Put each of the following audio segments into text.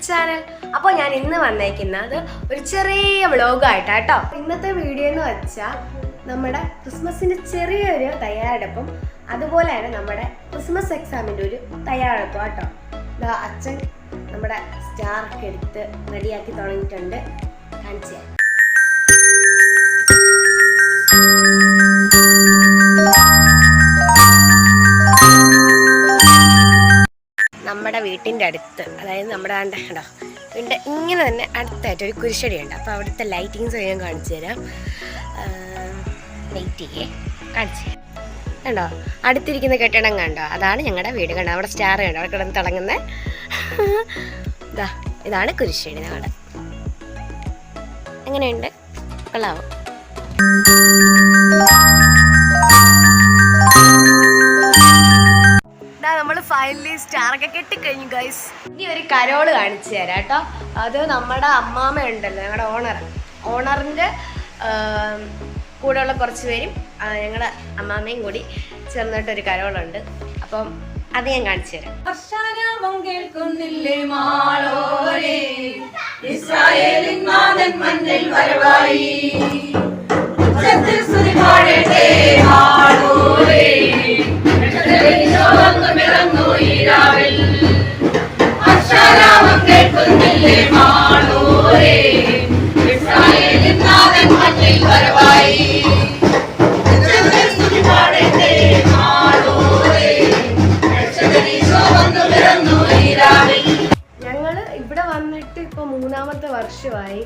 Channel. അപ്പോൾ ഞാൻ ഇന്ന് വന്നേക്കുന്നത് ഒരു ചെറിയ വ്ളോഗായിട്ടാട്ടോ. ഇന്നത്തെ വീഡിയോ എന്ന് വെച്ചാൽ നമ്മുടെ ക്രിസ്മസിൻ്റെ ചെറിയൊരു തയ്യാറെടുപ്പും അതുപോലെ തന്നെ നമ്മുടെ ക്രിസ്മസ് എക്സാമിൻ്റെ ഒരു തയ്യാറെടുപ്പും കേട്ടോ. ഇതാ അച്ഛൻ നമ്മുടെ സ്റ്റാറൊക്കെ എടുത്ത് റെഡിയാക്കി തുടങ്ങിയിട്ടുണ്ട്. കാണിച്ചു തരാം. നമ്മുടെ വീട്ടിൻ്റെ അടുത്ത്, അതായത് നമ്മുടെ കേട്ടോ വീടിൻ്റെ ഇങ്ങനെ തന്നെ അടുത്തായിട്ട് ഒരു കുരിശടിയുണ്ട്. അപ്പോൾ അവിടുത്തെ ലൈറ്റിങ്സ് ഞാൻ കാണിച്ചു തരാം. വെയിറ്റ് ചെയ്യേ, കാണിച്ചു തരാം. കണ്ടോ അടുത്തിരിക്കുന്ന കെട്ടിടം കണ്ടോ, അതാണ് ഞങ്ങളുടെ വീട്. കണ്ടോ അവിടെ സ്റ്റാർ കണ്ടോ, അവിടെ കിടന്ന് തിളങ്ങുന്നത്. ഇതാണ് കുരിശടി ഞങ്ങളുടെ. എങ്ങനെയുണ്ട്, കൊള്ളാവോ? നമ്മൾ ഫൈനലി സ്റ്റാറൊക്കെ കെട്ടിക്കഴിഞ്ഞു ഗൈസ്. ഇനി ഒരു കരോള് കാണിച്ചു തരാം കേട്ടോ. അത് നമ്മുടെ അമ്മാമ്മ ഉണ്ടല്ലോ, ഞങ്ങളുടെ ഓണറിൻ്റെ കൂടെയുള്ള കുറച്ച് പേരും ഞങ്ങളുടെ അമ്മാമ്മയും കൂടി ചേർന്നിട്ടൊരു കരോളുണ്ട്. അപ്പം അത് ഞാൻ കാണിച്ചു തരാം. ഞങ്ങള് ഇവിടെ വന്നിട്ട് ഇപ്പൊ 3-ാമത്തെ വർഷമായി.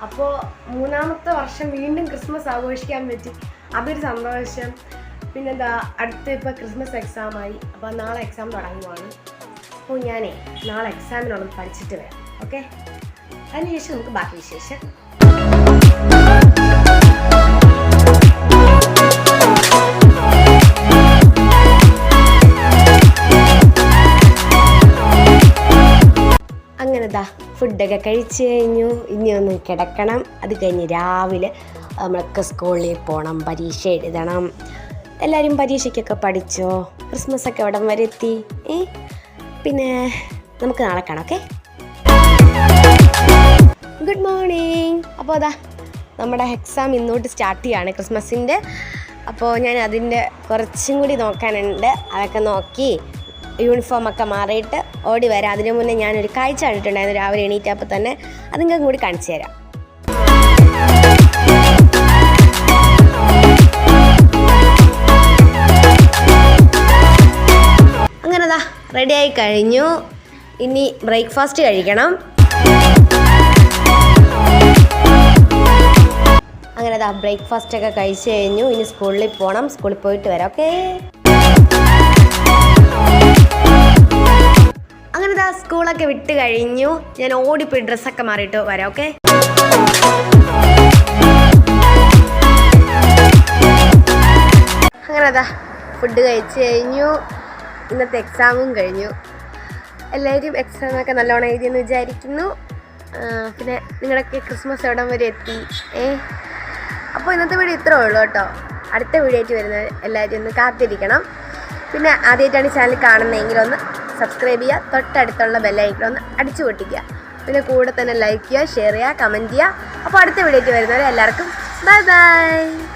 അപ്പോൾ 3-ാമത്തെ വർഷം വീണ്ടും ക്രിസ്മസ് ആഘോഷിക്കാൻ പറ്റി, അതൊരു സന്തോഷം. പിന്നെന്താ അടുത്ത് ഇപ്പോൾ ക്രിസ്മസ് എക്സാമായി. അപ്പോൾ നാളെ എക്സാം തുടങ്ങുവാണ്. അപ്പോൾ ഞാനേ നാളെ എക്സാമിനൊന്ന് പഠിച്ചിട്ട് വരാം. ഓക്കെ, അതിനുശേഷം നമുക്ക് ബാക്കി വിശേഷം. അങ്ങനെതാ ഫുഡൊക്കെ കഴിച്ച് കഴിഞ്ഞു. ഇനി ഒന്ന് കിടക്കണം. അത് കഴിഞ്ഞ് രാവിലെ നമ്മളൊക്കെ സ്കൂളിൽ പോകണം, പരീക്ഷ എഴുതണം. എല്ലാവരും പരീക്ഷയ്ക്കൊക്കെ പഠിച്ചോ? ക്രിസ്മസൊക്കെ എവിടം വരെ എത്തി? പിന്നെ നമുക്ക് നാളെ കാണാം. Okay, good morning. അപ്പോൾ അതാ നമ്മുടെ എക്സാം ഇന്നോട്ട് സ്റ്റാർട്ട് ചെയ്യാണ് ക്രിസ്മസിൻ്റെ. അപ്പോൾ ഞാൻ അതിൻ്റെ കുറച്ചും കൂടി നോക്കാനുണ്ട്. അതൊക്കെ നോക്കി യൂണിഫോമൊക്കെ മാറിയിട്ട് ഓടി വരാം. അതിനു മുന്നേ ഞാനൊരു കാഴ്ച കണ്ടിട്ടുണ്ടായിരുന്നു രാവിലെ എണീറ്റപ്പോൾ തന്നെ. അത് നിങ്ങൾക്ക് കൂടി കാണിച്ചു തരാം. അങ്ങനെതാ റെഡിയായി കഴിഞ്ഞു. ഇനി ബ്രേക്ക്ഫാസ്റ്റ് കഴിക്കണം. അങ്ങനെതാ ബ്രേക്ക്ഫാസ്റ്റൊക്കെ കഴിച്ച് കഴിഞ്ഞു. ഇനി സ്കൂളിൽ പോകണം. സ്കൂളിൽ പോയിട്ട് വരാം. ഓക്കെ, അങ്ങനെതാ സ്കൂളൊക്കെ വിട്ട് കഴിഞ്ഞു. ഞാൻ ഓടിപ്പോയി ഡ്രസ്സൊക്കെ മാറിയിട്ട് വരാം. ഓക്കെ, അങ്ങനെതാ ഫുഡ് കഴിച്ച് കഴിഞ്ഞു. ഇന്നത്തെ എക്സാമും കഴിഞ്ഞു. എല്ലാവരും എക്സാമൊക്കെ നല്ലോണം എഴുതിയെന്ന് വിചാരിക്കുന്നു. പിന്നെ നിങ്ങളൊക്കെ ക്രിസ്മസ് എവിടം വരെ എത്തി? അപ്പോൾ ഇന്നത്തെ വീഡിയോ ഇത്രേ ഉള്ളൂ കേട്ടോ. അടുത്ത വീഡിയോ ആയിട്ട് വരുന്നത് എല്ലാവരും ഒന്ന് കാത്തിരിക്കണം. പിന്നെ ആദ്യമായിട്ടാണ് ചാനൽ കാണുന്നതെങ്കിൽ ഒന്ന് സബ്സ്ക്രൈബ് ചെയ്യുക. തൊട്ടടുത്തുള്ള ബെല്ലൈക്കൺ ഒന്ന് അടിച്ചു പൊട്ടിക്കുക. പിന്നെ കൂടെ തന്നെ ലൈക്ക് ചെയ്യുക, ഷെയർ ചെയ്യുക, കമൻറ്റ് ചെയ്യുക. അപ്പോൾ അടുത്ത വീഡിയോ ആയിട്ട് വരുന്നവരെ എല്ലാവർക്കും ബൈ ബൈ.